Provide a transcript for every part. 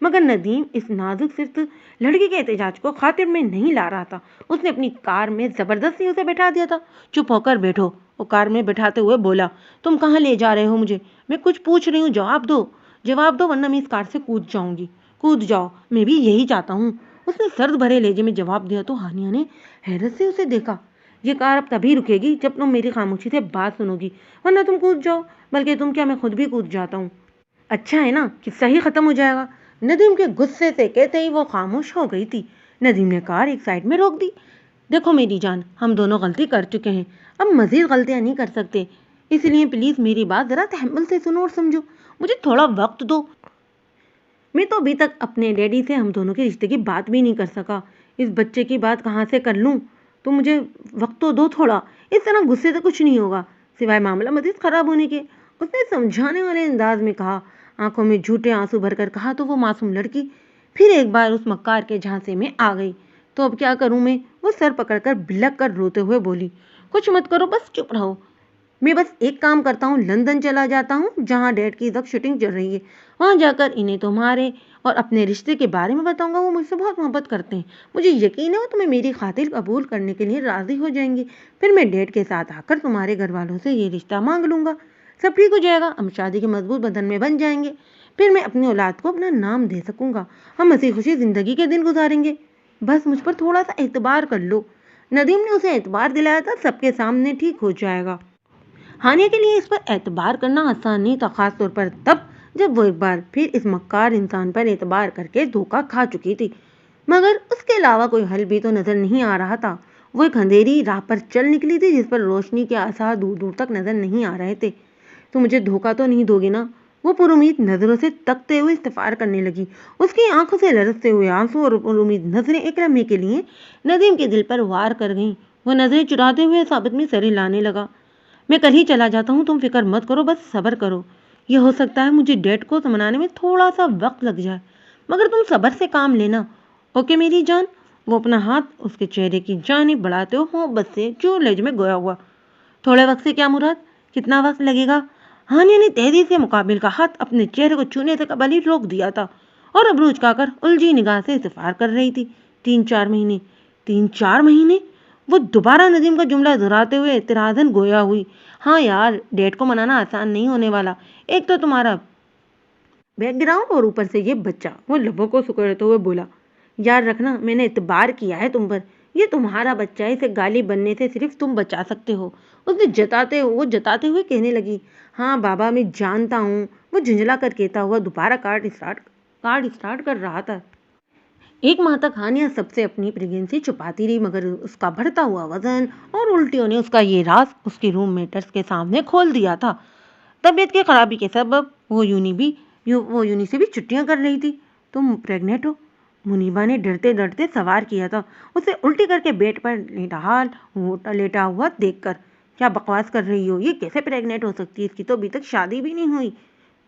مگر ندیم اس نازک صرف لڑکی کے احتجاج کو خاطر میں نہیں لا رہا تھا، اس نے اپنی کار میں زبردستی اسے بیٹھا دیا تھا۔ چپ ہو کر بیٹھو، وہ کار میں بٹھاتے ہوئے بولا۔ تم کہاں لے جا رہے ہو مجھے؟ میں کچھ پوچھ رہی ہوں، جواب دو ورنہ میں اس کار سے کود جاؤں گی۔ کود جاؤ، میں بھی یہی چاہتا ہوں، اس نے سرد بھرے لہجے میں جواب دیا تو ہانیہ نے حیرت سے اسے دیکھا۔ یہ کار اب تبھی رکے گی جب تم میری خاموشی سے بات سنو گی، ورنہ تم کود جاؤ، بلکہ تم کیا میں خود بھی کود جاتا ہوں۔ اچھا ہے نا، قصہ ہی ختم ہو جائے گا۔ ندیم کے غصے سے کہتے ہی وہ خاموش ہو گئی تھی۔ ندیم نے کار ایک سائڈ میں روک دی۔ دیکھو میری جان، ہم دونوں غلطی کر چکے ہیں، اب مزید غلطیاں نہیں کر سکتے، اس لیے پلیز میری بات ذرا تحمل سے سنو اور سمجھو، مجھے تھوڑا وقت دو۔ میں تو ابھی تک اپنے ڈیڈی سے ہم دونوں کے رشتے کی بات بھی نہیں کر سکا، اس بچے کی بات کہاں سے کر لوں؟ تو مجھے وقت تو دو تھوڑا، اس طرح غصے سے کچھ نہیں ہوگا سوائے معاملہ مزید خراب ہونے کے، اس نے سمجھانے والے انداز میں کہا۔ آنکھوں میں جھوٹے آنسو بھر کر کہا تو وہ معصوم لڑکی پھر ایک بار اس مکار کے جھانسے میں آ گئی۔ تو اب کیا کروں میں؟ وہ سر پکڑ کر بلک کر روتے ہوئے بولی۔ کچھ مت کرو، بس چپ رہو، میں بس ایک کام کرتا ہوں، لندن چلا جاتا ہوں جہاں ڈیڈ کی تک شوٹنگ چل رہی ہے، وہاں جا کر انہیں تمہارے اور اپنے رشتے کے بارے میں بتاؤں گا، وہ مجھ سے بہت محبت کرتے ہیں، مجھے یقین ہے وہ تمہیں میری خاطر قبول کرنے کے لیے راضی ہو جائیں گے، پھر میں ڈیڈ کے ساتھ آ کر تمہارے گھر والوں سے یہ رشتہ مانگ لوں گا، سب ٹھیک ہو جائے گا، ہم شادی کے مضبوط بدن میں بن جائیں گے، پھر میں اپنی اولاد کو اپنا نام دے سکوں گا، ہم ہنسی خوشی زندگی کے دن گزاریں گے، بس مجھ پر تھوڑا سا اعتبار کر لو۔ ندیم نے اسے اعتبار دلایا تھا، سب کے سامنے ٹھیک ہو جائے گا۔ ہانیہ کے لیے اس پر اعتبار کرنا آسان نہیں تھا، خاص طور پر تب جب وہ ایک بار پھر اس مکار انسان پر اعتبار کر کے دھوکہ کھا چکی تھی، مگر اس کے علاوہ کوئی حل بھی تو نظر نہیں آ رہا تھا۔ وہ ایک اندھیری راہ پر چل نکلی تھی جس پر روشنی کے آثار دور دور تک نظر نہیں آ رہے تھے۔ تو مجھے دھوکہ تو نہیں دو گے نا؟ وہ پر امید نظروں سے تکتے ہوئے استفار کرنے لگی، اس کی آنکھوں سے لرزتے ہوئے آنسو اور پر امید نظریں ایک لمحے کے لیے ندیم کے دل پر وار کر گئیں۔ وہ نظریں چراتے ہوئے ثابت میں سر ہلانے لگا۔ میں کل ہی چلا جاتا ہوں، تم فکر مت کرو، بس صبر کرو، یہ ہو سکتا ہے مجھے ڈیڈ کو سمجھانے میں تھوڑا سا وقت لگ جائے، مگر تم صبر سے کام لینا، اوکے میری جان؟ وہ اپنا ہاتھ اس کے چہرے کی جانب بڑھاتے ہوئے محبت سے جوڑ لہجے میں گویا ہوا۔ تھوڑے وقت سے کیا مراد؟ کتنا وقت لگے گا؟ ہانیہ نے تیزی سے مقابل کا ہاتھ اپنے چہرے کو چھونے سے قبل ہی روک دیا تھا اور ابرو اچکا کر الجھی نگاہ سے استفار کر رہی تھی۔ 3-4 مہینے؟ 3-4 مہینے؟ وہ دوبارہ ندیم کا جملہ دہراتے ہوئے اعتراضاً گویا ہوئی۔ ہاں یار، ڈیڈ کو منانا آسان نہیں ہونے والا، ایک تو تمہارا بیک گراؤنڈ اور اوپر سے یہ بچہ، وہ لبوں کو سکڑتے ہوئے بولا۔ یاد رکھنا میں نے اعتبار کیا ہے تم پر، یہ تمہارا بچہ ہے، اسے غالب بننے سے صرف تم بچا سکتے ہو، اس نے جتاتے ہوئے کہنے لگی۔ ہاں بابا میں جانتا ہوں، وہ جھنجھلا کر کہتا ہوا دوبارہ کارڈ اسٹارٹ کر رہا تھا۔ 1 ماہ تک ہانیہ سب سے اپنی پریگنینسی چھپاتی رہی، مگر اس کا بڑھتا ہوا وزن اور الٹیوں نے اس کا یہ راز اس کی روم میٹرز کے سامنے کھول دیا تھا۔ طبیعت کی خرابی کے سبب وہ یونی سے بھی چھٹیاں کر رہی تھی۔ تم پریگننٹ ہو؟ منیبا نے ڈرتے ڈرتے سوال کیا تھا، اسے الٹی کر کے بیڈ پر لیٹا ہوا دیکھ کر۔ کیا بکواس کر رہی ہو، یہ کیسے پریگننٹ ہو سکتی ہے، اس کی تو ابھی تک شادی بھی نہیں ہوئی۔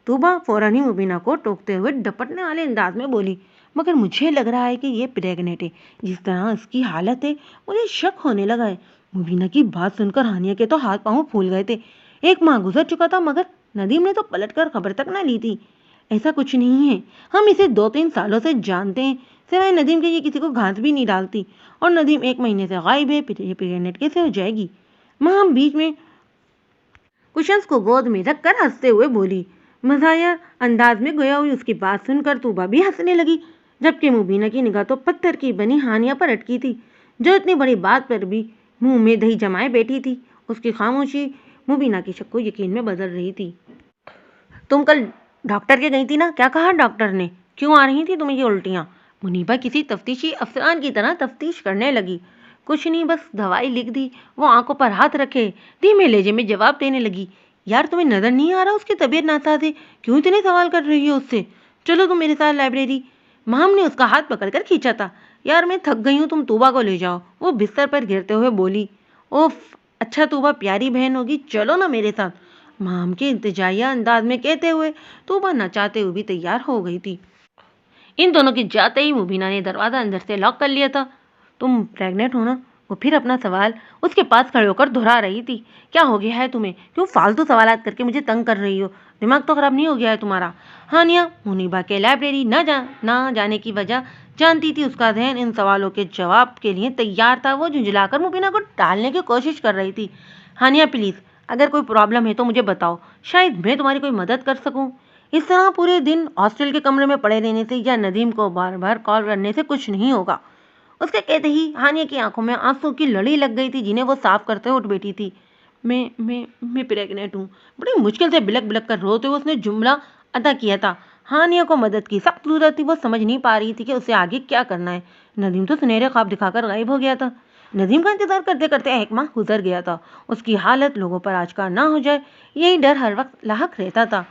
توبہ فوراً ہی مبینہ کو ٹوکتے ہوئے ڈپٹنے والے انداز میں بولی۔ مگر مجھے لگ رہا ہے کہ یہ پریگننٹ ہے، جس طرح اس کی حالت ہے مجھے شک ہونے لگا ہے۔ مبینہ کی بات سن کر ہانیہ کے تو ہاتھ پاؤں پھول گئے تھے۔ 1 ماہ گزر چکا تھا مگر ندیم نے تو پلٹ کر خبر تک نہ لی تھی۔ ایسا کچھ نہیں ہے، ہم اسے 2-3 سالوں سے جانتے ہیں، سوائے ندیم کے یہ کسی کو گھاس بھی نہیں ڈالتی، اور ندیم 1 مہینے سے غائب ہے، پھر یہ پریگننٹ کیسے ہو جائے گی؟ ماں بیچ میں کشنز کو گود میں رکھ کر ہنستے ہوئے بولی۔ مزاحیہ انداز میں گویا ہوئی اس کی بات سن کر توبہ بھی ہنسنے لگی، جبکہ مبینہ کی نگاہ تو پتھر کی بنی ہانیہ پر اٹکی تھی، جو اتنی بڑی بات پر بھی منہ میں دہی جمائے بیٹھی تھی۔ اس کی خاموشی مبینہ کے شک کو یقین میں بدل رہی تھی۔ تم کل ڈاکٹر کے گئی تھی نا، کیا کہا ڈاکٹر نے؟ کیوں آ رہی تھی تمہیں یہ الٹیاں؟ منیبا کسی تفتیشی افسران کی طرح تفتیش کرنے لگی۔ کچھ نہیں، بس دوائی لکھ دی، وہ آنکھوں پر ہاتھ رکھے دھیمے لہجے میں جواب دینے لگی۔ یار تمہیں نظر نہیں آ رہا اس کی طبیعت ناساز ہے، کیوں اتنے سوال کر رہی ہو اس سے؟ چلو تم میرے ساتھ لائبریری۔ مام نے اس کا ہاتھ پکڑ کر کھینچا تھا۔ یار میں تھک گئی ہوں، تم توبہ کو لے جاؤ، وہ بستر پر گرتے ہوئے بولی۔ اوف، اچھا توبہ پیاری بہن ہوگی، چلو نا میرے ساتھ، مام کے التجائیہ انداز میں کہتے ہوئے توبہ نہ چاہتے ہوئے بھی تیار ہو گئی تھی۔ ان دونوں کے جاتے ہی مبینہ نے دروازہ اندر سے لاک کر لیا تھا۔ تم پریگننٹ ہو نا؟ وہ پھر اپنا سوال اس کے پاس کھڑے ہو کر دہرا رہی تھی۔ کیا ہو گیا ہے تمہیں؟ کیوں فالتو سوالات کر کے مجھے تنگ کر رہی ہو؟ دماغ تو خراب نہیں ہو گیا ہے تمہارا؟ ہانیہ منیبا کے لائبریری نہ جانے کی وجہ جانتی تھی۔ اس کا ذہن ان سوالوں کے جواب کے لیے تیار تھا۔ وہ جھنجھلا کر مبینہ کو ٹالنے کی کوشش کر رہی تھی۔ ہانیہ پلیز، اگر کوئی پرابلم ہے تو مجھے بتاؤ، شاید میں تمہاری کوئی مدد کر سکوں۔ اس طرح پورے دن ہاسٹل کے کمرے میں پڑے رہنے سے یا ندیم کو بار بار کال کرنے سے کچھ نہیں ہوگا۔ اس کے کہتے ہی ہانیہ کی آنکھوں میں آنسو کی لڑی لگ گئی تھی، جنہیں وہ صاف کرتے اٹھ بیٹھی تھی۔ میں پریگننٹ ہوں۔ بڑی مشکل سے بلک بلک کر روتے ہوئے اس نے جملہ ادا کیا تھا۔ ہانیہ کو مدد کی سخت ضرورت تھی۔ وہ سمجھ نہیں پا رہی تھی کہ اسے آگے کیا کرنا ہے۔ ندیم تو سنہرے خواب دکھا کر غائب ہو گیا تھا۔ ندیم کا انتظار کرتے کرتے 1 ماہ گزر گیا تھا۔ اس کی حالت لوگوں پر آشکار نہ ہو جائے، یہی ڈر ہر وقت لاحق رہتا تھا۔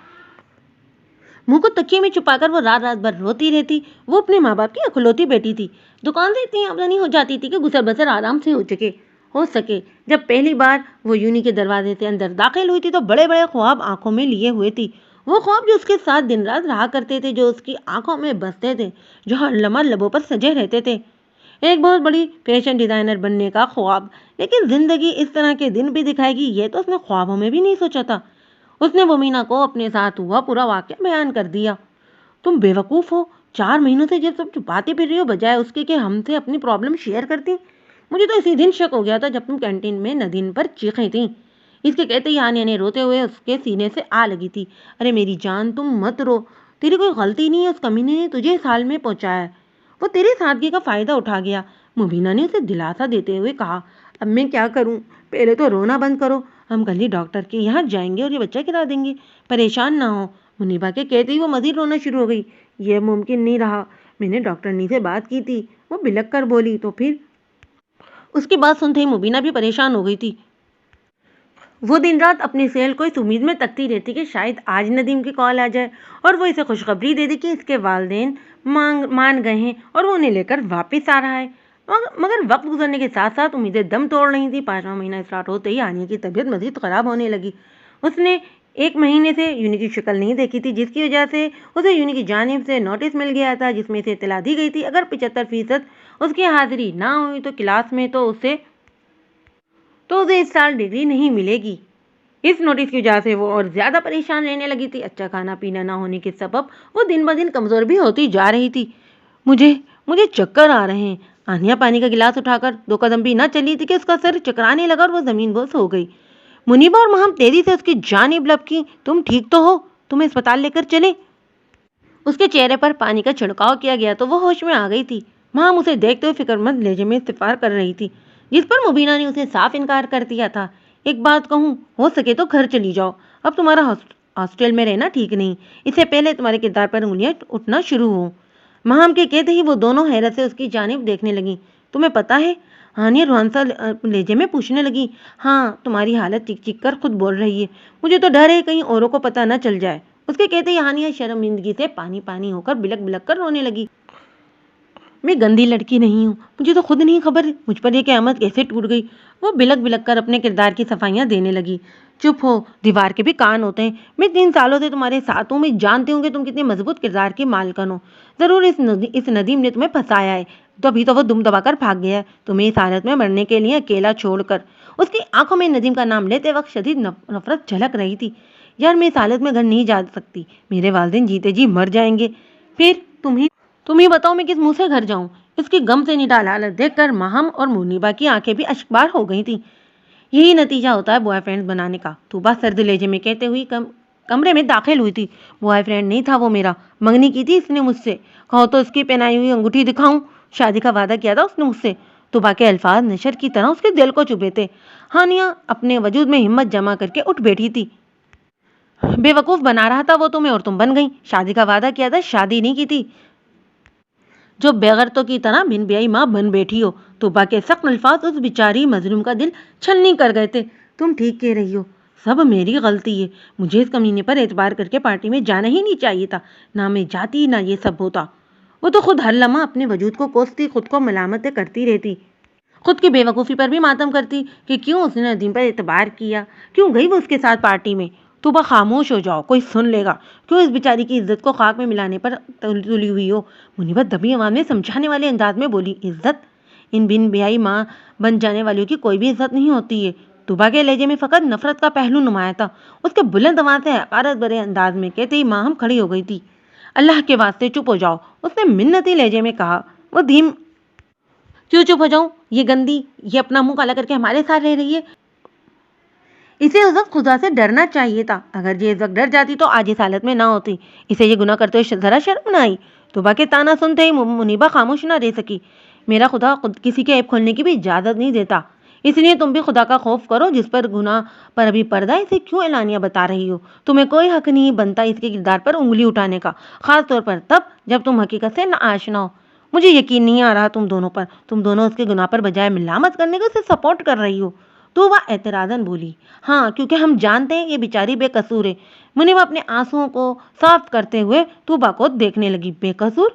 منہ کو تکیے میں چھپا کر وہ رات بھر روتی رہتی۔ وہ اپنے ماں باپ کی اکلوتی بیٹی تھی۔ دکان سے اتنی آمدنی ہو جاتی تھی کہ گزر بسر آرام سے ہو سکے۔ جب پہلی بار وہ یونی کے دروازے سے اندر داخل ہوئی تھی تو بڑے بڑے خواب آنکھوں میں لیے ہوئے تھی۔ وہ خواب جو اس کے ساتھ دن رات رہا کرتے تھے، جو اس کی آنکھوں میں بستے تھے، جو ہر لمحہ لبوں پر سجے رہتے تھے۔ ایک بہت بڑی فیشن ڈیزائنر بننے کا خواب، لیکن زندگی اس طرح کے دن بھی دکھائے گی یہ تو اس نے خوابوں میں بھی نہیں سوچا تھا۔ اس نے مبینہ کو اپنے ساتھ ہوا پورا واقعہ بیان کر دیا۔ تم بے وقوف ہو، 4 مہینوں سے جب سب چھپاتی پھر رہی ہو بجائے اس کے کہ ہم سے اپنی پرابلم شیئر کرتی۔ مجھے تو اسی دن شک ہو گیا تھا جب تم کینٹین میں ندیم پر چیخیں تھیں۔ اس کے کہتے ہی ہانیہ نے روتے ہوئے اس کے سینے سے آ لگی تھی۔ ارے میری جان، تم مت رو، تیری کوئی غلطی نہیں ہے، اس کمینے نے تجھے اس حال میں پہنچایا ہے، وہ تیری سادگی کا فائدہ اٹھا گیا۔ مبینہ نے اسے دلاسا دیتے ہوئے کہا، اب میں کیا کروں؟ پہلے تو رونا بند کرو، ہم کل ہی ڈاکٹر کے یہاں جائیں گے اور یہ بچہ کرا دیں گے، پریشان نہ ہو۔ منیبا کے کہتے ہی وہ مزید رونا شروع ہو گئی۔ یہ ممکن نہیں رہا، میں نے ڈاکٹرنی سے بات کی تھی، وہ بلک کر بولی۔ تو پھر اس کی بات سنتے ہی مبینہ بھی پریشان ہو گئی تھی۔ وہ دن رات اپنی سیل کو اس امید میں تکتی رہتی کہ شاید آج ندیم کی کال آ جائے اور وہ اسے خوشخبری دے دے کہ اس کے والدین مان گئے ہیں اور وہ انہیں لے کر واپس آ رہا ہے۔ مگر وقت گزرنے کے ساتھ ساتھ امیدیں دم توڑ رہی تھیں۔ 5واں مہینہ اسٹارٹ ہوتے ہی ہانیہ کی طبیعت مزید خراب ہونے لگی۔ اس نے 1 مہینے سے یونی کی شکل نہیں دیکھی تھی، جس کی وجہ سے اسے یونی کی جانب سے نوٹس مل گیا تھا، جس میں اسے اطلاع دی گئی تھی اگر 75% اس کی حاضری نہ ہوئی تو کلاس میں تو اسے اس سال ڈگری نہیں ملے گی۔ اس نوٹس کی وجہ سے وہ اور زیادہ پریشان رہنے لگی تھی۔ اچھا کھانا پینا نہ ہونے کے سبب وہ دن بہ دن کمزور بھی ہوتی جا رہی تھی۔ مجھے چکر آ رہے ہیں۔ ہانیہ پانی کا گلاس اٹھا کر 2 قدم بھی نہ چلی تھی کہ اس کا سر چکرانے لگا اور وہ زمین بوس ہو گئی۔ منیبا اور مہم تیزی سے اس کی جانب لپکی۔ تم ٹھیک تو ہو؟ تمہیں اسپتال لے کر چلیں؟ اس کے چہرے پر پانی کا چھڑکاؤ کیا گیا تو وہ ہوش میں آ گئی تھی۔ مہم اسے دیکھتے ہوئے فکر مند لہجے میں استفسار کر رہی تھی، جس پر مبینہ نے اسے صاف انکار کر دیا تھا۔ ایک بات کہوں، ہو سکے تو گھر چلی جاؤ، اب تمہارا ہاسٹل میں رہنا ٹھیک نہیں، اس سے پہلے تمہارے کردار پر انگلیاں اٹھنا شروع ہوں۔ مہم کے کہتے ہی وہ دونوں حیرت سے اس کی جانب دیکھنے لگیں۔ تمہیں پتا ہے؟ ہانیہ روحانسا لہجے میں پوچھنے لگی۔ ہاں، تمہاری حالت چیخ چیخ کر خود بول رہی ہے، مجھے تو ڈر ہے کہیں اوروں کو پتہ نہ چل جائے۔ اس کے کہتے ہی ہانیہ شرمندگی سے پانی ہو کر بلک بلک کر رونے لگی۔ میں گندی لڑکی نہیں ہوں، مجھے تو خود نہیں خبر مجھ پر یہ قیامت کیسے ٹوٹ گئی۔ وہ بلک بلک کر اپنے کردار کی صفائیاں دینے لگی۔ چپ ہو، دیوار کے بھی کان ہوتے ہیں۔ میں 3 سالوں سے تمہارے ساتھ ہوں، میں جانتی ہوں کہ تم کتنے مضبوط کردار کی مالکن ہو۔ ضرور اس ندیم نے تمہیں پھنسایا ہے، تبھی تو وہ دم دبا کر بھاگ گیا ہے، تمہیں اس حالت میں مرنے کے لیے اکیلا چھوڑ کر۔ اس کی آنکھوں میں ندیم کا نام لیتے وقت شدید نفرت جھلک رہی تھی۔ یار، میں اس حالت میں گھر نہیں جا سکتی، میرے والدین جیتے جی مر جائیں گے، پھر تم ہی بتاؤ میں کس منہ سے گھر جاؤں۔ اس کی غم سے نڈال حالت دیکھ کر مہم اور منیبا کی آنکھیں بھی اشکبار ہو گئی تھیں۔ یہی نتیجہ ہوتا ہے بوائے فرینڈ بنانے کا، طوبہ سرد لہجے میں کہتے ہوئی کمرے میں داخل ہوئی تھی۔ بوائے فرینڈ نہیں تھا وہ میرا، منگنی کی تھی اس نے مجھ سے، کہو تو اس کی پہنائی ہوئی انگوٹھی دکھاؤں، شادی کا وعدہ کیا تھا اس نے مجھ سے۔ طوبہ کے الفاظ نشر کی طرح اس کے دل کو چبھے تھے۔ ہانیہ اپنے وجود میں ہمت جمع کر کے اٹھ بیٹھی تھی۔ بے وقوف بنا رہا تھا وہ تمہیں اور تم بن گئی۔ شادی کا وعدہ کیا تھا، شادی نہیں کی تھی جو بےغیرتوں کی طرح بن بیائی ماں بن بیٹھی ہو۔ طوبہ کے سخت الفاظ اس بیچاری مظلوم کا دل چھلنی کر گئے تھے۔ تم ٹھیک کہہ رہی ہو، سب میری غلطی ہے، مجھے اس کمینے پر اعتبار کر کے پارٹی میں جانا ہی نہیں چاہیے تھا، نہ میں جاتی نہ یہ سب ہوتا۔ وہ تو خود ہر لمحہ اپنے وجود کو کوستی، خود کو ملامتیں کرتی رہتی، خود کی بے وقوفی پر بھی ماتم کرتی کہ کیوں اس نے ندیم پر اعتبار کیا، کیوں گئی وہ اس کے ساتھ پارٹی میں۔ طوبہ خاموش ہو جاؤ، کوئی سن لے گا، کیوں اس بیچاری کی عزت کو خاک میں ملانے پر تلی ہوئی ہو۔ منیبا دبی آواز میں سمجھانے والے انداز میں بولی، ان بن بیائی ماں بن جانے والیوں کی کوئی بھی عزت نہیں ہوتی ہے۔ طوبا کے لہجے میں فقط نفرت کا پہلو نمایاں تھا۔ اس کے بلند آواز سے حقارت بھرے انداز میں کہتے ہی ماہم کھڑی ہو گئی تھی۔ اللہ کے واسطے چپ ہو جاؤ، اس نے منتی لہجے میں کہا۔ وہ کیوں چپ ہو جاؤں؟ یہ گندی، یہ اپنا منہ کالا کر کے ہمارے ساتھ رہ رہی ہے۔ اسے اس وقت خدا سے ڈرنا چاہیے تھا۔ اگر یہ اس وقت ڈر جاتی تو آج اس حالت میں نہ ہوتی۔ اسے یہ گناہ کرتے ہوئے ذرا شرم نہ آئی۔ طوبا کے تانا سنتے ہی منیبا خاموش نہ رہ سکی۔ میرا خدا خود کسی کے عیب کھولنے کی بھی اجازت نہیں دیتا، اس لیے تم بھی خدا کا خوف کرو جس پر گناہ پر ابھی پردہ، اسے کیوں اعلانیہ بتا رہی ہو؟ تمہیں کوئی حق نہیں بنتا اس کے کردار پر انگلی اٹھانے کا، خاص طور پر تب جب تم حقیقت سے ناآشنا ہو۔ مجھے یقین نہیں آ رہا تم دونوں اس کے گناہ پر بجائے ملامت کرنے کو اسے سپورٹ کر رہی ہو۔ طوبا اعتراضاً بولی۔ ہاں، کیونکہ ہم جانتے ہیں یہ بیچاری بے قصور ہے۔ منیبا اپنے آنسوؤں کو صاف کرتے ہوئے طوبا کو دیکھنے لگی۔ بے قصور؟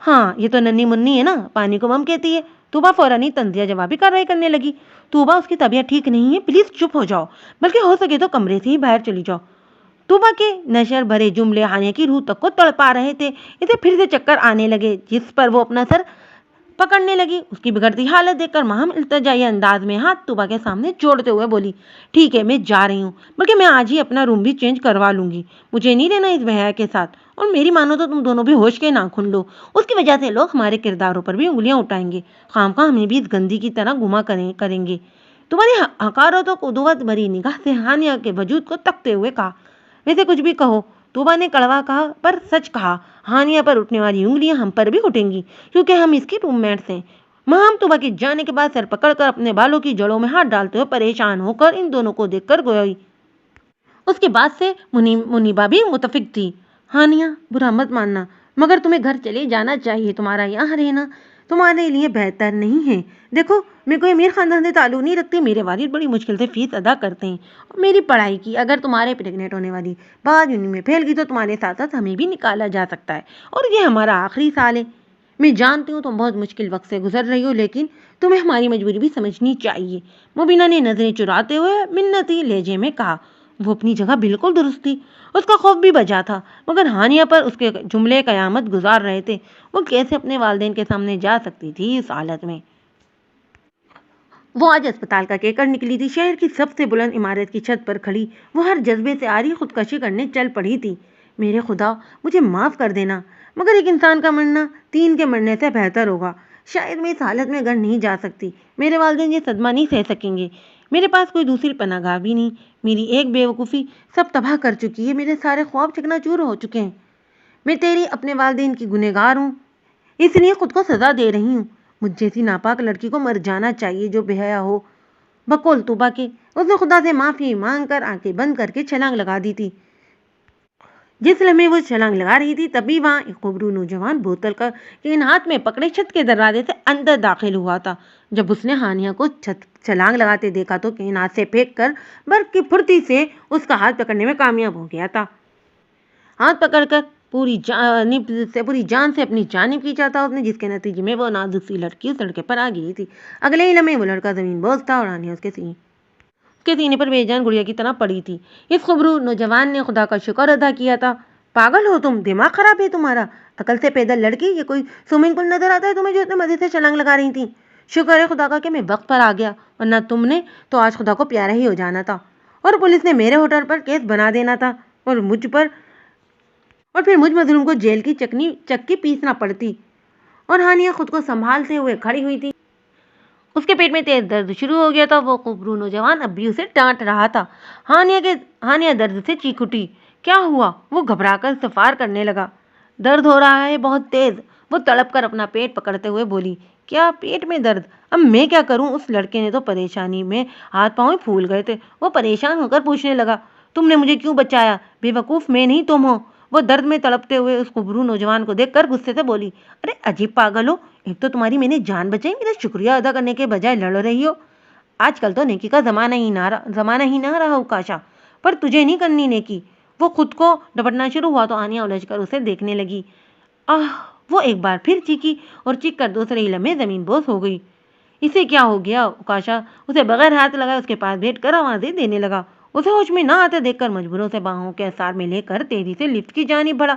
ہاں، یہ تو ننھی منی ہے نا، پانی کو بم کہتی ہے۔ طوبا فوراً ہی طنزیہ جوابی کارروائی کرنے لگی۔ طوبا، اس کی طبیعت ٹھیک نہیں ہے، پلیز چپ ہو جاؤ، بلکہ ہو سکے تو کمرے سے ہی باہر چلی جاؤ۔ طوبا کے نشر بھرے جملے ہانیہ کی روح تک کو تڑپا رہے تھے۔ اسے پھر سے چکر آنے لگے، جس پر وہ اپنا سر پکڑنے لگی۔ اس کی بگڑتی حالت دیکھ کر ماہم التجائی انداز میں ہاتھ طوبا کے سامنے جوڑتے ہوئے بولی، ٹھیک ہے، میں جا رہی ہوں، بلکہ میں آج ہی اپنا روم بھی چینج کروا لوں گی۔ مجھے نہیں رہنا اس بہیا کے ساتھ، اور میری مانو تو تم دونوں بھی ہوش کے ناخن لو۔ اس کی وجہ سے لوگ ہمارے کرداروں پر بھی انگلیاں اٹھائیں گے، خامخواہ ہمیں بھی اس گندی کی طرح گما کریں گے۔ تمہاری حقارت و قدوت بھری نگاہ سے ہانیہ کے وجود کو تکتے ہوئے کہا۔ ویسے کچھ بھی کہو، طوبا نے کڑوا کہا پر سچ کہا، ہانیہ پر اٹھنے والی انگلیاں ہم پر بھی اٹھیں گی، کیونکہ ہم اس کی روم میٹس ہیں۔ ماہم طوبا کے جانے کے بعد سر پکڑ کر اپنے بالوں کی جڑوں میں ہاتھ ڈالتے ہوئے پریشان ہو کر ان دونوں کو دیکھ کر گوئی۔ اس کے بعد سے منیبا بھی متفق تھی۔ ہانیہ، برا مت ماننا، مگر تمہیں گھر چلے جانا چاہیے، تمہارا یہاں رہنا تمہارے لیے بہتر نہیں ہے۔ دیکھو، میں کوئی امیر خاندان سے تعلق نہیں رکھتی، میرے والد بڑی مشکل سے فیس ادا کرتے ہیں اور میری پڑھائی کی۔ اگر تمہارے پریگننٹ ہونے والی بات یونین میں پھیل گئی تو تمہارے ساتھ ساتھ ہمیں بھی نکالا جا سکتا ہے، اور یہ ہمارا آخری سال ہے۔ میں جانتی ہوں تم بہت مشکل وقت سے گزر رہی ہو، لیکن تمہیں ہماری مجبوری بھی سمجھنی چاہیے۔ مبینہ نے نظریں چراتے ہوئے منتی لہجے میں کہا۔ وہ اپنی جگہ بالکل درست تھی، اس کا خوف بھی بجا تھا، مگر ہانیہ پر اس کے جملے قیامت گزار رہے تھے۔ وہ کیسے اپنے والدین کے سامنے جا سکتی تھی اس حالت میں؟ وہ آج اسپتال کا کیکڑ نکلی تھی، شہر کی سب سے بلند عمارت کی چھت پر کھڑی وہ ہر جذبے سے آری خودکشی کرنے چل پڑی تھی۔ میرے خدا، مجھے معاف کر دینا، مگر ایک انسان کا مرنا 3 کے مرنے سے بہتر ہوگا۔ شاید میں اس حالت میں گھر نہیں جا سکتی، میرے والدین یہ صدمہ نہیں سہ سکیں گے، میرے پاس کوئی دوسری پناہ گاہ بھی نہیں، میری ایک بے وقوفی سب تباہ کر چکی ہے، میرے سارے خواب چکنا چور ہو چکے ہیں۔ میں تیری اپنے والدین کی گنہگار ہوں، اس لیے خود کو سزا دے رہی ہوں۔ مجھ جیسی ناپاک لڑکی کو مر جانا چاہیے جو بے حیا ہو۔ بقول طوبا کے، اس نے خدا سے معافی مانگ کر آنکھیں بند کر کے چھلانگ لگا دی تھی۔ جس لمحے وہ چھلانگ لگا رہی تھی تبھی وہاں ایک خوبرو نوجوان بوتل کا کین ہاتھ میں پکڑے چھت کے دروازے سے اندر داخل ہوا تھا۔ جب اس نے ہانیہ کو چھلانگ لگاتے دیکھا تو کین ہاتھ سے پھینک کر برق کی پھرتی سے اس کا ہاتھ پکڑنے میں کامیاب ہو گیا تھا۔ ہاتھ پکڑ کر پوری جان سے اپنی جانب کھینچا تھا اس نے، جس کے نتیجے میں وہ نازک سی لڑکی اس لڑکے پر آ گئی تھی۔ اگلے ہی لمحے وہ لڑکا زمین بوس تھا اور ہانیہ اس کے سینے پر بے جان گڑیا کی طرح پڑی تھی۔ اس خبرو نوجوان نے خدا کا شکر ادا کیا تھا۔ پاگل ہو تم، دماغ خراب ہے تمہارا، عقل سے پیدل لڑکی، یہ کوئی سوئمنگ پول نظر آتا ہے تمہیں جو اتنے مزے سے چھلانگ لگا رہی تھی؟ شکر ہے خدا کا کہ میں وقت پر آ گیا، ورنہ تم نے تو آج خدا کو پیارا ہی ہو جانا تھا، اور پولیس نے میرے ہوٹل پر کیس بنا دینا تھا، اور پھر مجھ مظلوم کو جیل کی چکی پیسنا پڑتی۔ اور ہانیہ خود کو سنبھالتے ہوئے کھڑی ہوئی تھی۔ اس کے پیٹ میں تیز درد شروع ہو گیا تھا، وہ خوبرو نوجوان اب بھی اسے ڈانٹ رہا تھا۔ ہانیہ درد سے چیخ اٹھی۔ کیا ہوا؟ وہ گھبرا کر استفسار کرنے لگا۔ درد ہو رہا ہے بہت تیز، وہ تڑپ کر اپنا پیٹ پکڑتے ہوئے بولی۔ کیا پیٹ میں درد؟ اب میں کیا کروں؟ اس لڑکے نے تو پریشانی میں ہاتھ پاؤں پھول گئے تھے۔ وہ پریشان ہو کر پوچھنے لگا، تم نے مجھے کیوں بچایا؟ بے وقوف میں نہیں تم ہو۔ وہ درد میں تڑپتے ہوئے اس خبرو نوجوان کو دیکھ کر غصے سے بولی۔ ارے عجیب پاگل ہو، ایک تو تمہاری میں نے جان بچائی، میرا شکریہ ادا کرنے کے بجائے لڑ رہی ہو۔ آج کل تو نیکی کا زمانہ ہی نہ رہا اوکاشا، پر تجھے نہیں کرنی نیکی۔ وہ خود کو ڈپٹنا شروع ہوا تو ہانیہ الجھ کر اسے دیکھنے لگی۔ وہ ایک بار پھر چیخی اور چیخ کر دوسرے ہی لمحے زمین بوس ہو گئی۔ اسے کیا ہو گیا؟ اوکاشا اسے بغیر ہاتھ لگائے اس کے پاس بیٹھ کر آوازیں دینے لگا۔ اسے ہوش میں نہ آتے دیکھ کر مجبوروں سے باہوں کے اثار میں لے کر تیزی سے لفٹ کی جانب بڑھا۔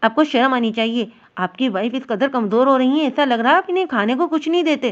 آپ کو شرم آنی چاہیے، آپ کی وائف اس قدر کمزور ہو رہی ہیں، ایسا لگ رہا ہے آپ انہیں کھانے کو کچھ نہیں دیتے۔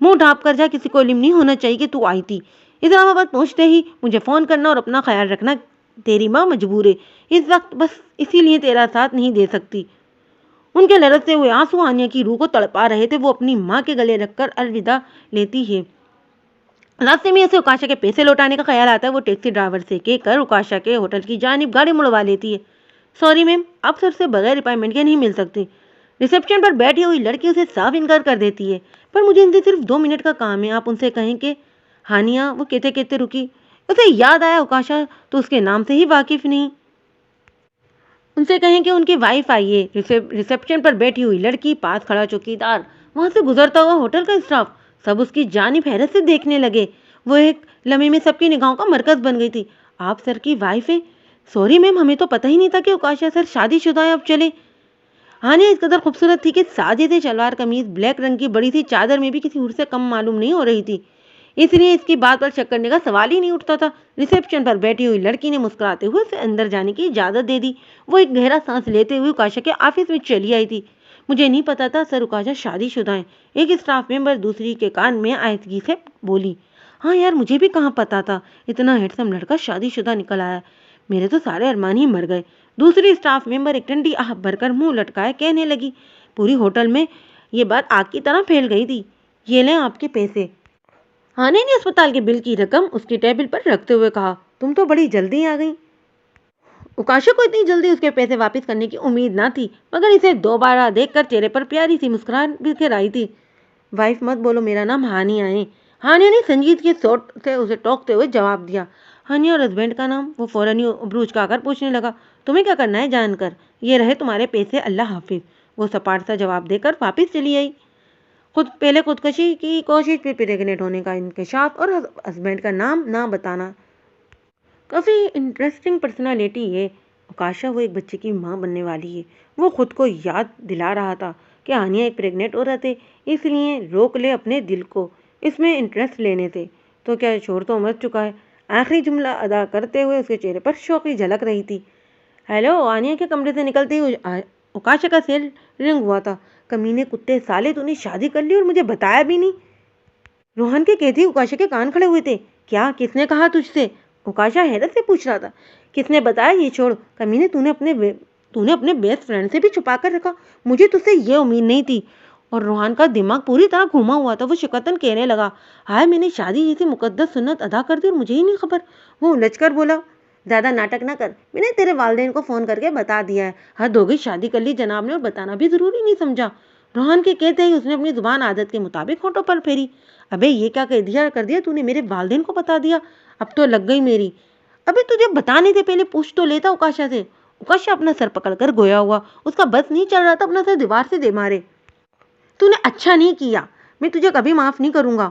منہ ڈھانپ کر جا، کسی کو علم نہیں ہونا چاہیے کہ تو آئی تھی۔ اسلام آباد پہنچتے ہی مجھے فون کرنا اور اپنا خیال رکھنا، تیری ماں مجبور ہے اس وقت، بس اسی لیے تیرا ساتھ نہیں دے سکتی۔ ان کے لرزتے ہوئے آنسو ہانیہ کی روح کو تڑپا رہے تھے۔ وہ اپنی ماں کے گلے رکھ کر الوداع لیتی ہے۔ راستے میں اسے اوکاشا کے پیسے لوٹانے کا خیال آتا ہے۔ وہ ٹیکسی ڈرائیور سے کہہ کر اوکاشا کے ہوٹل کی جانب گاڑی مڑوا لیتی ہے۔ سوری میم، آپ سر سے بغیر اپائنٹمنٹ کے نہیں مل سکتے۔ ریسیپشن پر بیٹھی ہوئی لڑکی اسے صاف انکار کر دیتی ہے۔ پر مجھے ان سے صرف 2 منٹ کا کام ہے، آپ ان سے کہیں کہ ہانیہ، وہ کہتے کہتے رکی۔ اسے یاد آیا اوکاشا تو اس کے نام سے ہی واقف نہیں۔ ان سے کہیں کہ ان کی وائف آئی ہے۔ ریسیپشن پر بیٹھی ہوئی لڑکی، پاس کھڑا چوکیدار، وہاں سے گزرتا ہوا ہوٹل کا اسٹاف، سب اس کی جانب حیرت سے دیکھنے لگے۔ وہ ایک لمحے میں سب کی نگاہوں کا مرکز بن گئی تھی۔ آپ سر کی وائف ہیں؟ سوری میم، ہمیں تو پتہ ہی نہیں تھا کہ اوکاشا سر شادی شدہ ہیں۔ اب چلے۔ ہانیہ اس قدر خوبصورت تھی کہ سادے شلوار قمیض، بلیک رنگ کی بڑی سی چادر میں بھی کسی اور سے کم معلوم نہیں ہو رہی تھی، اس لیے اس کی بات پر شک کرنے کا سوال ہی نہیں اٹھتا تھا۔ ریسیپشن پر بیٹھی ہوئی لڑکی نے مسکراتے ہوئے اسے اندر جانے کی اجازت دے دی۔ وہ ایک گہرا سانس لیتے ہوئے اوکاشا کے آفس میں چلی آئی تھی۔ مجھے نہیں پتا تھا سر اوکاشا شادی شدہ ہیں، ایک اسٹاف ممبر دوسری کے کان میں آہستگی سے بولی۔ ہاں یار، مجھے بھی کہاں پتا تھا اتنا ہینڈسم لڑکا شادی شدہ نکل آیا، میرے تو سارے ارمان ہی مر گئے۔ دوسری اسٹاف ممبر ایک ٹھنڈی آہ بھر کر منہ لٹکائے کہنے لگی۔ پوری ہوٹل میں یہ بات آگ کی طرح پھیل گئی تھی۔ یہ لیں آپ کے پیسے۔ ہانیہ نے اسپتال کے بل کی رقم اس کی ٹیبل پر رکھتے ہوئے کہا، تم تو بڑی جلدی آ گئی۔ اوکاشا کو اتنی جلدی اس کے پیسے واپس کرنے کی امید نہ تھی، مگر اسے دوبارہ دیکھ کر چہرے پر پیاری سی مسکراہٹ بکھر آئی تھی۔ وائف مت بولو، میرا نام ہانیہ ہے۔ ہانیہ نے سنجیدگی سے اسے ٹوکتے ہوئے جواب دیا۔ ہانیہ اور ہسبینڈ کا نام؟ وہ فوراً ہی ابروج کا کر پوچھنے لگا۔ تمہیں کیا کرنا ہے جان کر؟ یہ رہے تمہارے پیسے، اللہ حافظ۔ وہ سپاٹ سا جواب دے کر واپس چلی آئی۔ پہلے خودکشی کی کوشش، پھر پریگننٹ ہونے کا انکشاف اور ہسبینڈ کا نام نہ بتانا۔ کافی انٹرسٹنگ پرسنالٹی ہے اوکاشا، وہ ایک بچے کی ماں بننے والی ہے۔ وہ خود کو یاد دلا رہا تھا کہ ہانیہ ایک پریگننٹ عورت ہے، اس لیے روک لے اپنے دل کو اس میں انٹرسٹ لینے سے۔ تو کیا شوہر تو مر چکا ہے؟ آخری جملہ ادا کرتے ہوئے اس کے چہرے پر شوقی جھلک رہی تھی۔ ہیلو، ہانیہ کے کمرے سے نکلتے ہی اوکاشا کا سیل رنگ ہوا تھا۔ کمینے کتے سالے، تو نے شادی کر لی اور مجھے بتایا بھی نہیں۔ روہن کے کہتے ہی اوکاشا کے کان کھڑے ہوئے تھے۔ کیا؟ کس نے کہا تجھ سے؟ اوکاشا حیرت سے پوچھ رہا تھا۔ کس نے بتایا یہ چھوڑ، کمینے تو نے اپنے بیسٹ فرینڈ سے بھی چھپا کر رکھا، مجھے تجھ سے یہ امید نہیں تھی۔ اور روحان کا دماغ پوری طرح گھوما ہوا تھا۔ وہ شکتاً کہنے لگا، ہائے، میں نے شادی جیسی مقدس سنت ادا کر دی اور مجھے ہی نہیں خبر۔ وہ الجھ کر بولا، زیادہ ناٹک نہ کر، میں نے تیرے والدین کو فون کر کے بتا دیا ہے۔ حد ہو گئی، شادی کر لی جناب نے اور بتانا بھی ضروری نہیں سمجھا۔ روحان کے کہتے ہی اس نے اپنی زبان عادت کے مطابق ہونٹوں پر پھیری۔ ابے یہ کیا کر دیا تو نے، میرے والدین کو بتا دیا؟ اب تو لگ گئی میری۔ ابھی تجھے بتانے سے پہلے پوچھ تو لیتا اوکاشا سے۔ اوکاشا اپنا سر پکڑ کر گویا ہوا، اس کا بس نہیں چل رہا تھا اپنا سر دیوار سے دے مارے۔ تو نے اچھا نہیں کیا، میں تجھے کبھی معاف نہیں کروں گا۔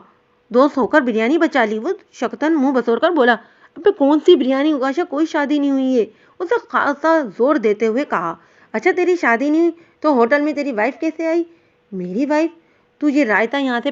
دوست ہو کر بریانی بچا لی۔ وہ شکتاً منہ بسور کر بولا، ابے کون سی بریانی اوکاشا، کوئی شادی نہیں ہوئی ہے۔ اسے خاصا زور دیتے ہوئے کہا۔ اچھا تیری شادی نہیں ہوئی تو ہوٹل میں تیری وائف کیسے آئی؟ میری وائف؟ تو یہ رائتا یہاں سے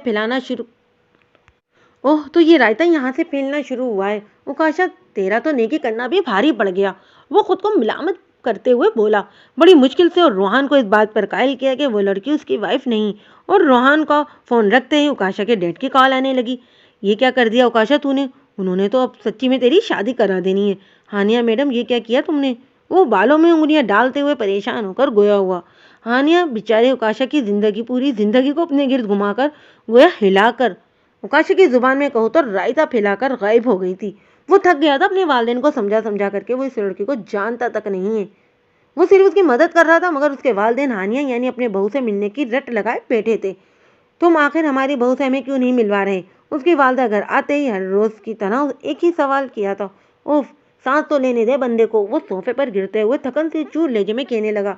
پھیلنا شروع ہوا ہے اوکاشا، تیرا تو نیکی کرنا بھی بھاری پڑ گیا۔ وہ خود کو ملامت کرتے ہوئے بولا۔ بڑی مشکل سے اور روحان کو اس بات پر قائل کیا کہ وہ لڑکی اس کی وائف نہیں، اور روحان کا فون رکھتے ہی اوکاشا کے ڈیڈ کی کال آنے لگی۔ یہ کیا کر دیا اوکاشا تو نے؟ انہوں نے تو اب سچی میں تیری شادی کرا دینی ہے۔ ہانیہ میڈم، یہ کیا کیا تم نے؟ وہ بالوں میں انگلیاں ڈالتے ہوئے پریشان ہو کر گویا ہوا۔ ہانیہ بیچارے اوکاشا کی پوری زندگی کو اپنے گرد گھما کر، گویا ہلا کر، اوکاشا کی زبان میں کہو تو رائتا پھیلا کر غائب ہو گئی تھی۔ وہ تھک گیا تھا اپنے والدین کو سمجھا کر کے، وہ اس لڑکی کو جانتا تک نہیں ہے۔ وہ صرف اس کی مدد کر رہا تھا، مگر اس کے والدین ہانیہ یعنی اپنے بہو سے ملنے کی رٹ لگائے بیٹھے تھے۔ تم آخر ہماری بہو سے ہمیں کیوں نہیں ملوا رہے؟ اس کی والدہ گھر آتے ہی ہر روز کی طرح ایک ہی سوال کیا تھا۔ اوف، سانس تو لینے دے بندے کو۔ وہ صوفے پر گرتے ہوئے تھکن سے چور لہجے میں کہنے لگا،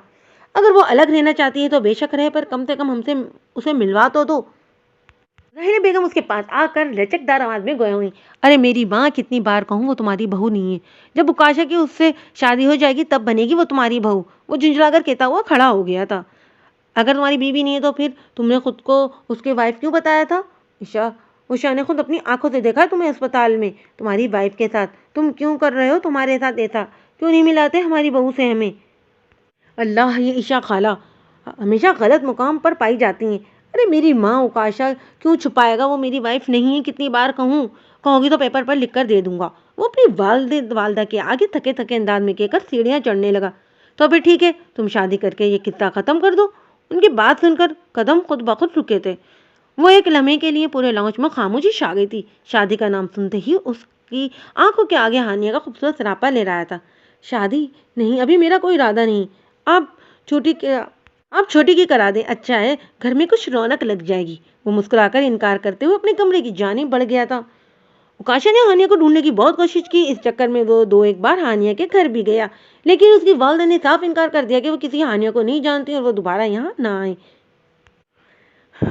اگر وہ الگ رہنا چاہتی ہے تو بے شک رہے، پر کم سے کم ہم سے اسے ملوا تو دو۔ ظاہرہ بیگم اس کے پاس آ کر لچکدار آواز میں گویا ہوئی، ارے میری ماں، کتنی بار کہوں، وہ تمہاری بہو نہیں ہے۔ جب اوکاشا کی اس سے شادی ہو جائے گی تب بنے گی وہ تمہاری بہو۔ وہ جھنجھلا کر کہتا ہوا کھڑا ہو گیا تھا۔ اگر تمہاری بیوی نہیں ہے تو پھر تم نے خود کو اس کی وائف کیوں بتایا تھا؟ عشا نے خود اپنی آنکھوں سے دیکھا تمہیں اسپتال میں تمہاری وائف کے ساتھ۔ تم کیوں کر رہے ہو تمہارے ساتھ ایسا؟ کیوں نہیں ملاتے ہماری بہو سے ہمیں؟ اللہ، یہ عشا خالہ ہمیشہ غلط مقام پر پائی جاتی ہیں۔ ارے میری ماں اوکاشا کیوں چھپائے گا، وہ میری وائف نہیں ہے، کتنی بار کہوں گی تو پیپر پر لکھ کر دے دوں گا۔ وہ اپنی والدہ کے آگے تھکے تھکے انداز میں کہہ کر سیڑھیاں چڑھنے لگا۔ تو پھر ٹھیک ہے، تم شادی کر کے یہ قصہ ختم کر دو۔ ان کی بات سن کر قدم خود بخود رکے تھے۔ وہ ایک لمحے کے لیے پورے لاؤنج میں خاموشی چھا گئی تھی۔ شادی کا نام سنتے ہی اس کی آنکھوں کے آگے ہانیہ کا خوبصورت سراپا لے رہا تھا۔ شادی نہیں، ابھی میرا کوئی ارادہ نہیں۔ آپ چھوٹی کی کرا دیں، اچھا ہے، گھر میں کچھ رونق لگ جائے گی۔ وہ مسکرا کر انکار کرتے ہوئے اپنے کمرے کی جانب بڑھ گیا تھا۔ اوکاشا نے ہانیہ کو ڈھونڈنے کی بہت کوشش کی۔ اس چکر میں وہ دو ایک بار ہانیہ کے گھر بھی گیا، لیکن اس کی والدہ نے صاف انکار کر دیا کہ وہ کسی ہانیہ کو نہیں جانتی اور وہ دوبارہ یہاں نہ آئے۔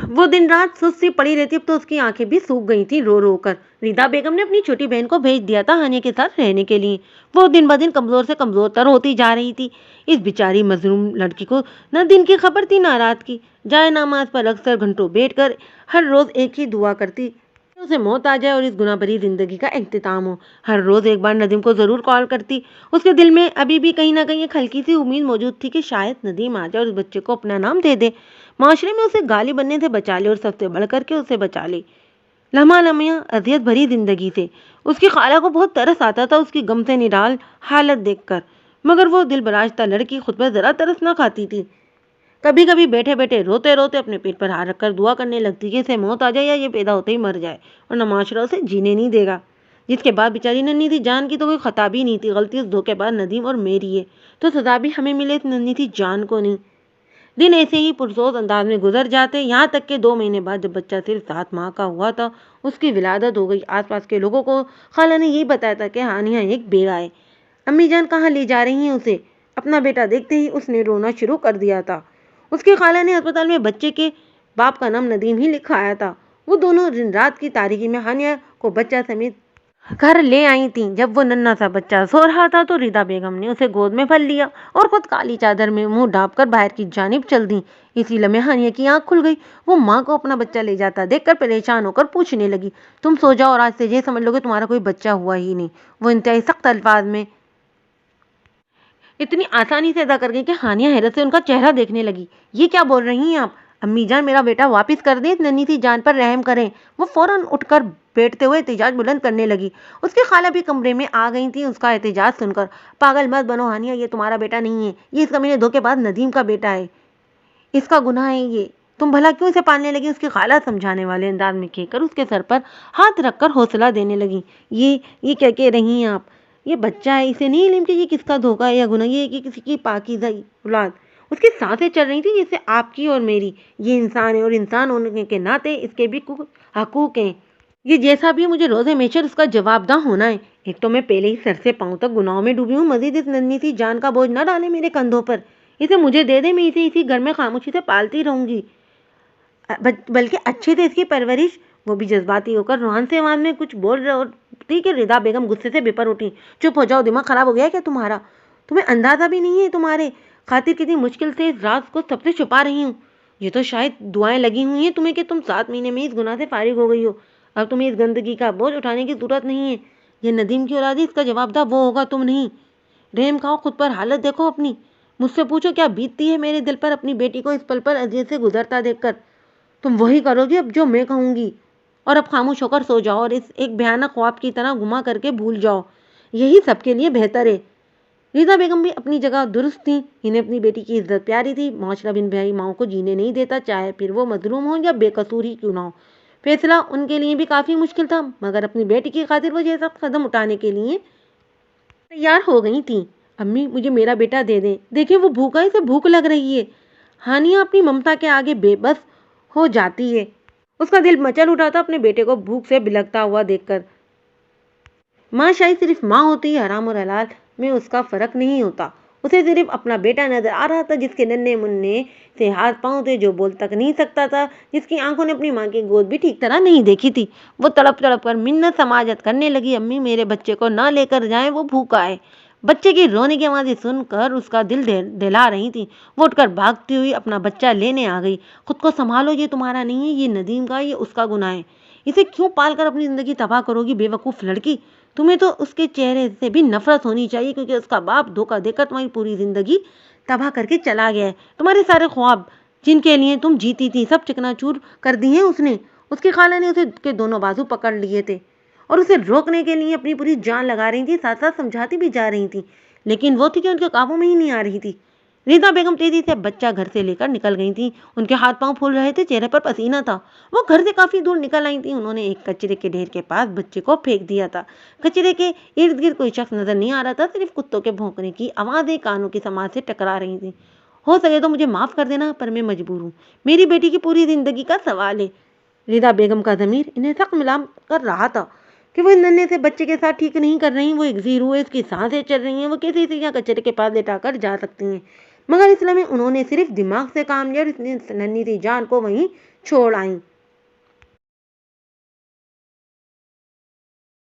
وہ دن رات سست سی پڑی رہتی، اب تو اس کی آنکھیں بھی سوکھ گئی تھیں رو رو کر۔ ردا بیگم نے اپنی چھوٹی بہن کو بھیج دیا تھا ہانیہ کے ساتھ رہنے کے لیے۔ وہ دن بدن کمزور سے کمزور تر ہوتی جا رہی تھی۔ اس بیچاری مظلوم لڑکی کو نہ دن کی خبر تھی نہ رات کی۔ جائے نماز پر اکثر گھنٹوں بیٹھ کر ہر روز ایک ہی دعا کرتی کہ اسے موت آ جائے اور اس گناہ بھری زندگی کا اختتام ہو۔ ہر روز ایک بار ندیم کو ضرور کال کرتی۔ اس کے دل میں ابھی بھی کہیں نہ کہیں ایک ہلکی سی امید موجود تھی کہ شاید ندیم آ جائے اور اس بچے کو اپنا نام دے دے، معاشرے میں اسے گالی بننے سے بچا لے اور سب سے بڑھ کر کے اسے بچا لے لمحہ لمحہ اذیت بھری زندگی سے۔ اس کی خالہ کو بہت ترس آتا تھا اس کی غم سے نڈال حالت دیکھ کر، مگر وہ دل براشتہ لڑکی خود پر ذرا ترس نہ کھاتی تھی۔ کبھی کبھی بیٹھے بیٹھے روتے روتے اپنے پیٹ پر ہاتھ رکھ کر دعا کرنے لگتی کہ اسے موت آ جائے یا یہ پیدا ہوتے ہی مر جائے اور نہ معاشرہ اسے جینے نہیں دے گا۔ جس کے بعد بیچاری ننھی تھی جان کی تو کوئی خطا بھی نہیں تھی، غلطی اس دھوکے باز ندیم اور میری ہے، تو سزا بھی ہمیں ملے، اس ننھی تھی جان کو نہیں۔ دن ایسے ہی پرسوز انداز میں گزر جاتے، یہاں تک کہ 2 مہینے بعد جب بچہ صرف 7 ماہ کا ہوا تھا اس کی ولادت ہو گئی۔ آس پاس کے لوگوں کو خالہ نے یہی بتایا تھا کہ ہانیہ ایک بیوہ ہے۔ امی جان کہاں لے جا رہی ہیں اسے؟ اپنا بیٹا دیکھتے ہی اس نے رونا شروع کر دیا تھا۔ اس کی خالہ نے ہسپتال میں بچے کے باپ کا نام ندیم ہی لکھوایا تھا۔ وہ دونوں دن رات کی تاریکی میں ہانیہ کو بچہ سمیت گھر لے آئی تھیں۔ جب وہ ننھا سا بچہ سو رہا تھا تو ردا بیگم نے اسے گود میں بھر لیا اور خود کالی چادر میں منہ ڈھانپ کر باہر کی جانب چل دیں۔ اسی لمحے ہانیہ کی آنکھ کھل گئی۔ وہ ماں کو اپنا بچہ لے جاتا دیکھ کر پریشان ہو کر پوچھنے لگی، تم سو جاؤ اور آج سے یہ سمجھ لو کہ تمہارا کوئی بچہ ہوا ہی نہیں۔ وہ انتہائی سخت الفاظ میں اتنی آسانی سے ادا کر گئی کہ ہانیہ حیرت سے ان کا چہرہ دیکھنے لگی۔ یہ کیا بول رہی ہیں آپ؟ امی جان میرا بیٹا واپس کر دیں، اس ننھی سی جان پر رحم کریں۔ وہ فوراً اٹھ کر بیٹھتے ہوئے احتجاج بلند کرنے لگی۔ اس کی خالہ بھی کمرے میں آ گئی تھی اس کا احتجاج سن کر۔ پاگل مت بنو ہانیہ، یہ تمہارا بیٹا نہیں ہے، یہ اس کمینے دھوکے باز ندیم کا بیٹا ہے، اس کا گناہ ہے یہ، تم بھلا کیوں اسے پالنے لگی؟ اس کی خالہ سمجھانے والے انداز میں کہہ کر اس کے سر پر ہاتھ رکھ کر حوصلہ دینے لگی۔ یہ کیا کہہ رہی ہیں آپ؟ یہ بچہ ہے، اسے نہیں علم کہ یہ کس کا دھوکہ ہے یا گناہ، یہ ہے کہ کسی کی پاکیزہ اولاد۔ اس کی سانسیں چل رہی تھیں جیسے آپ کی اور میری۔ یہ انسان ہے اور انسان ہونے کے ناطے اس کے بھی حقوق ہیں۔ یہ جیسا بھی مجھے روز محشر اس کا جواب دہ ہونا ہے۔ ایک تو میں پہلے ہی سر سے پاؤں تک گناہوں میں ڈوبی ہوں، مزید اس ننھی سی جان کا بوجھ نہ ڈالے میرے کندھوں پر۔ اسے مجھے دے دے، میں اسے اسی گھر میں خاموشی سے پالتی رہوں گی، بلکہ اچھے سے اس کی پرورش۔ وہ بھی جذباتی ہو کر روحان سے آواز میں کچھ بول رہی کہ ردا بیگم غصے سے بپر اٹھی۔ چپ ہو جاؤ، دماغ خراب ہو گیا کیا تمہارا؟ تمہیں اندازہ بھی نہیں ہے تمہارے خاطر کتنی مشکل سے اس راز کو سب سے چھپا رہی ہوں۔ یہ تو شاید دعائیں لگی ہوئی ہیں تمہیں کہ تم 7 مہینے میں اس گناہ سے فارغ ہو گئی ہو۔ اب تمہیں اس گندگی کا بوجھ اٹھانے کی ضرورت نہیں ہے۔ یہ ندیم کی اولاد ہے، اس کا جواب دہ وہ ہوگا، تم نہیں۔ رحم کھاؤ خود پر، حالت دیکھو اپنی۔ مجھ سے پوچھو کیا بیتتی ہے میرے دل پر اپنی بیٹی کو اس پل پر اذیت سے گزرتا دیکھ کر۔ تم وہی کرو گی اب جو میں کہوں گی، اور اب خاموش ہو کر سو جاؤ اور اس ایک بھیانک خواب کی طرح گما کر کے بھول جاؤ، یہی سب کے لیے بہتر ہے۔ ردا بیگم بھی اپنی جگہ درست تھی، انہیں اپنی بیٹی کی عزت پیاری تھی۔ معاشرہ بن بیاہی ماؤں کو جینے نہیں دیتا، چاہے پھر وہ مظلوم ہو یا بے قصور ہی کیوں نہ ہو۔ فیصلہ ان کے لیے بھی کافی مشکل تھا، مگر اپنی بیٹی کی خاطر وہ یہ سخت قدم اٹھانے کے لیے تیار ہو گئی تھیں۔ امی مجھے میرا بیٹا دے دیں، دیکھیں وہ بھوکا ہے، اسے بھوک لگ رہی ہے۔ ہانیہ اپنی ممتا کے آگے بے بس ہو جاتی ہے۔ اس کا دل مچل اٹھا تھا اپنے بیٹے کو بھوک سے بلکتا ہوا دیکھ کر۔ ماں شاید صرف ماں ہوتی ہے، حرام اور حلال میں اس کا فرق نہیں ہوتا۔ اسے صرف اپنا بیٹا نظر آ رہا تھا، جس کے ننھے منھے سے ہاتھ پاؤں تھے، جو بول تک نہیں سکتا تھا، جس کی آنکھوں نے اپنی ماں کی گود بھی ٹھیک طرح نہیں دیکھی تھی۔ وہ تڑپ تڑپ کر منت سماجت کرنے لگی، امی میرے بچے کو نہ لے کر جائیں، وہ بھوکا ہے۔ بچے کی رونے کی آوازیں سن کر اس کا دل دہلا رہی تھی۔ وہ اٹھ کر بھاگتی ہوئی اپنا بچہ لینے آ گئی۔ خود کو سنبھالو، یہ تمہارا نہیں ہے، یہ ندیم کا، یہ اس کا گناہ ہے۔ اسے کیوں پال کر اپنی زندگی تباہ کرو گی بے وقوف لڑکی؟ تمہیں تو اس کے چہرے سے بھی نفرت ہونی چاہیے، کیونکہ اس کا باپ دھوکہ دے کر تمہاری پوری زندگی تباہ کر کے چلا گیا ہے۔ تمہارے سارے خواب جن کے لیے تم جیتی تھی سب چکنا چور کر دی ہیں اس نے۔ اس کی خالہ نے اسے کے دونوں بازو پکڑ لیے تھے اور اسے روکنے کے لیے اپنی پوری جان لگا رہی تھی، ساتھ ساتھ سمجھاتی بھی جا رہی تھی، لیکن وہ تھی کہ ان کے قابو میں ہی نہیں آ رہی تھی۔ ریتا بیگم تیزی سے بچہ گھر سے لے کر نکل گئی تھی۔ ان کے ہاتھ پاؤں پھول رہے تھے، چہرے پر پسینہ تھا۔ وہ گھر سے کافی دور نکل آئی تھی۔ انہوں نے ایک کچرے کے ڈھیر کے پاس بچے کو پھینک دیا تھا۔ کچرے کے ارد گرد کوئی شخص نظر نہیں آ رہا تھا، صرف کتوں کے بھونکنے کی آوازیں کانوں کی سماعت سے ٹکرا رہی تھیں۔ ہو سکے تو مجھے معاف کر دینا، پر میں مجبور ہوں، میری بیٹی کی پوری زندگی کا سوال ہے۔ ریتا بیگم کا ضمیر انہیں سخت ملام کر رہا تھا کہ وہ اس ننھے سے بچے کے ساتھ ٹھیک نہیں کر رہی۔ وہ ایک زیرو ہے، اس کی سانسیں چل رہی ہیں، وہ کیسے اسے یہاں کچرے کے پاس لٹا کر جا سکتی ہیں؟ مگر اس لمحے انہوں نے صرف دماغ سے کام لیا اور اس ننھی سی جان کو وہیں چھوڑ آئیں۔